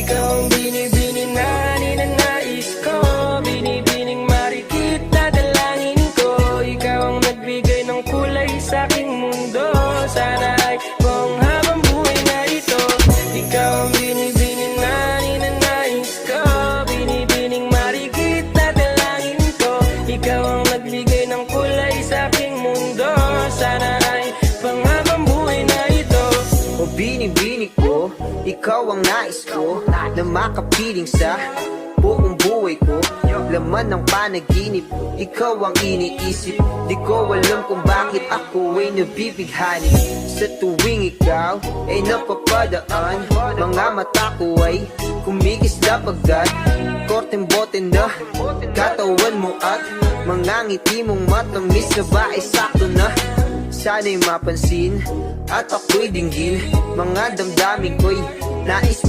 Ikaw ang binibining na ninanais ko, binibining marikit na dalangin ko. Ikaw ang nagbigay ng kulay sa aking mundo. Sana ay buong habang buhay na ito. Ikaw ang binibining na ninanais ko, binibining marikit na dalangin ko. Ikaw ang nagbigay ng kulay sa aking mundo. Sana ay panghabang buhay na ito. O binibining ko, ikaw ang nais ko na makapiling sa buong buhay ko. Laman ng panaginip, ikaw ang iniisip. Di ko alam kung bakit ako ay nabibighani. Sa tuwing ikaw ay napapadaan, mga mata ko ay kumigis na pagkat korteng bote na katawan mo at mga ngiti mong matamis na ba ay sakto na. Sana'y mapansin at ako'y dinggin, mga damdamin ko'y nais